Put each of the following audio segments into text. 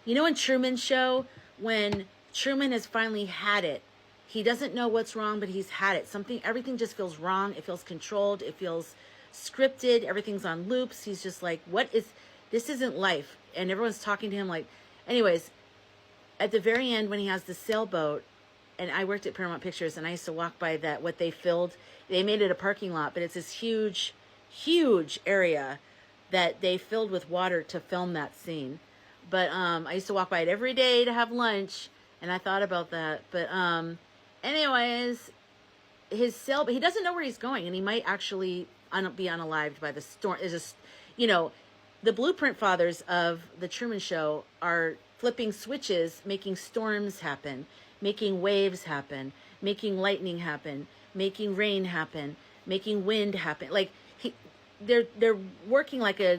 You know, in Truman's show, when Truman has finally had it, he doesn't know what's wrong, but he's had it. Everything just feels wrong. It feels controlled. It feels scripted. Everything's on loops. He's just like, this isn't life. And everyone's talking to him like, anyways, at the very end, when he has the sailboat, and I worked at Paramount Pictures, and I used to walk by what they filled. They made it a parking lot, but it's this huge, huge area that they filled with water to film that scene. But I used to walk by it every day to have lunch, and I thought about that. But anyways, his sailboat, he doesn't know where he's going, and he might actually be unalived by the storm. It's just, the blueprint fathers of the Truman Show are flipping switches, making storms happen, making waves happen, making lightning happen, making rain happen, making wind happen. Like they're working like a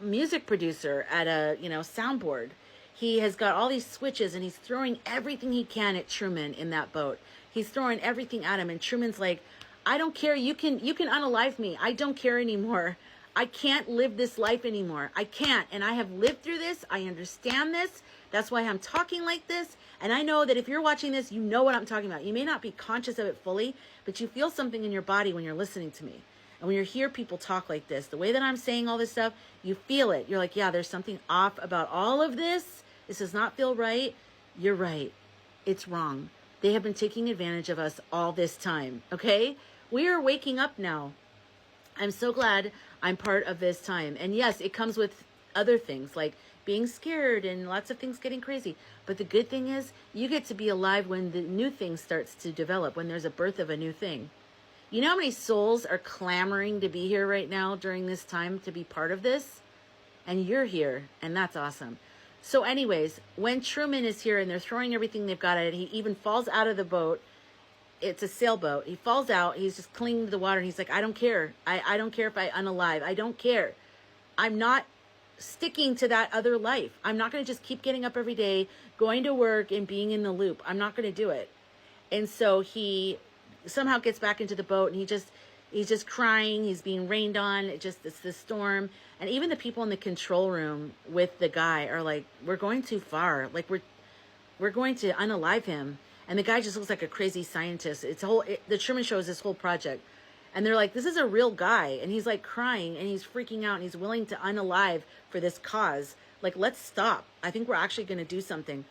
music producer at a soundboard. He has got all these switches, and he's throwing everything he can at Truman in that boat. He's throwing everything at him, and Truman's like, I don't care. You can unalive me. I don't care anymore. I can't live this life anymore. I can't. And I have lived through this. I understand this. That's why I'm talking like this. And I know that if you're watching this, you know what I'm talking about. You may not be conscious of it fully, but you feel something in your body when you're listening to me. And when you hear people talk like this, the way that I'm saying all this stuff, you feel it. You're like, yeah, there's something off about all of this. This does not feel right. You're right. It's wrong. They have been taking advantage of us all this time. Okay? We are waking up now. I'm so glad I'm part of this time. And yes, it comes with other things like being scared and lots of things getting crazy. But the good thing is you get to be alive when the new thing starts to develop, when there's a birth of a new thing. You know how many souls are clamoring to be here right now during this time to be part of this? And you're here, and that's awesome. So anyways, when Truman is here and they're throwing everything they've got at it, he even falls out of the boat. It's a sailboat. He falls out. He's just clinging to the water. And he's like, I don't care. I don't care if I unalive. I don't care. I'm not sticking to that other life. I'm not going to just keep getting up every day, going to work and being in the loop. I'm not going to do it. And so he somehow gets back into the boat, and he's just crying. He's being rained on. It's the storm. And even the people in the control room with the guy are like, we're going too far. Like we're going to unalive him. And the guy just looks like a crazy scientist. The Truman Show is this whole project. And they're like, this is a real guy. And he's like crying, and he's freaking out, and he's willing to unalive for this cause. Like, let's stop. I think we're actually going to do something.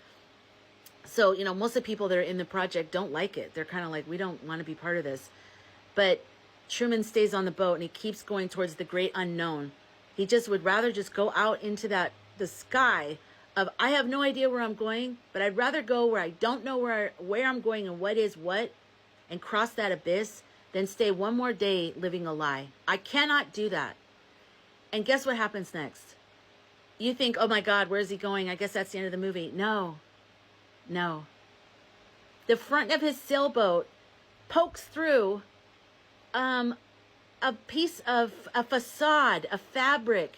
So, most of the people that are in the project don't like it. They're kind of like, we don't want to be part of this. But Truman stays on the boat, and he keeps going towards the great unknown. He just would rather just go out into the sky of, I have no idea where I'm going, but I'd rather go where I don't know where I'm going and what is what, and cross that abyss than stay one more day living a lie. I cannot do that. And guess what happens next? You think, oh my God, where's he going? I guess that's the end of the movie. No. The front of his sailboat pokes through a piece of a facade, a fabric,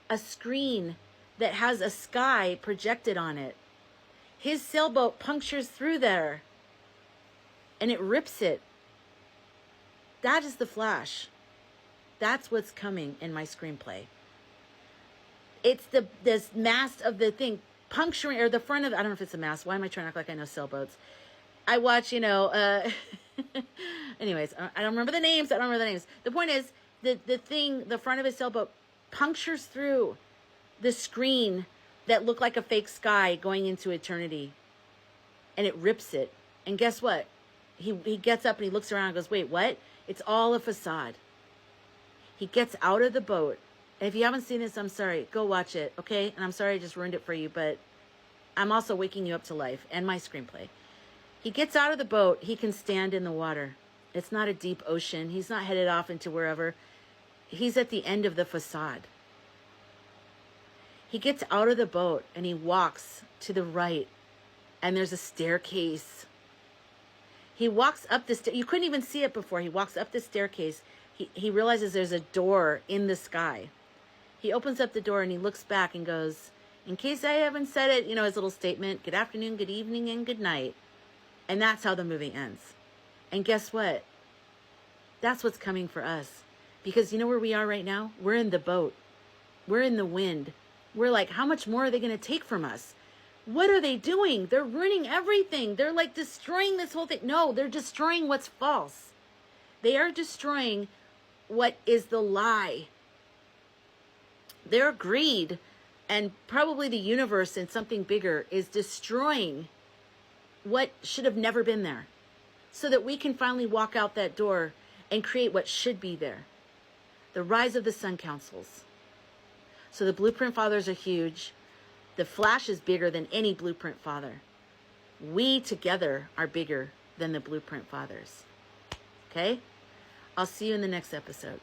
a screen that has a sky projected on it. His sailboat punctures through there, and it rips it. That is the Flash. That's what's coming in my screenplay. It's this mast of the thing puncturing, or the front of, I don't know if it's a mast. Why am I trying to act like I know sailboats? I watch, anyways, I don't remember the names. The point is, the front of his sailboat punctures through the screen that looked like a fake sky going into eternity. And it rips it. And guess what? He gets up and he looks around and goes, wait, what? It's all a facade. He gets out of the boat. And if you haven't seen this, I'm sorry. Go watch it, okay? And I'm sorry I just ruined it for you, but I'm also waking you up to life and my screenplay. He gets out of the boat. He can stand in the water. It's not a deep ocean. He's not headed off into wherever. He's at the end of the facade. He gets out of the boat and he walks to the right, and there's a staircase. He walks up the you couldn't even see it before. He walks up the staircase. He realizes there's a door in the sky. He opens up the door and he looks back and goes, in case I haven't said it, his little statement, good afternoon, good evening, and good night. And that's how the movie ends. And guess what? That's what's coming for us. Because you know where we are right now? We're in the boat. We're in the wind. we're like, how much more are they going to take from us? What are they doing? They're ruining everything. They're like destroying this whole thing. No, they're destroying what's false. They are destroying what is the lie. Their greed and probably the universe and something bigger is destroying what should have never been there, so that we can finally walk out that door and create what should be there. The rise of the sun councils. So the blueprint fathers are huge. The Flash is bigger than any blueprint father. We together are bigger than the blueprint fathers. Okay? I'll see you in the next episode.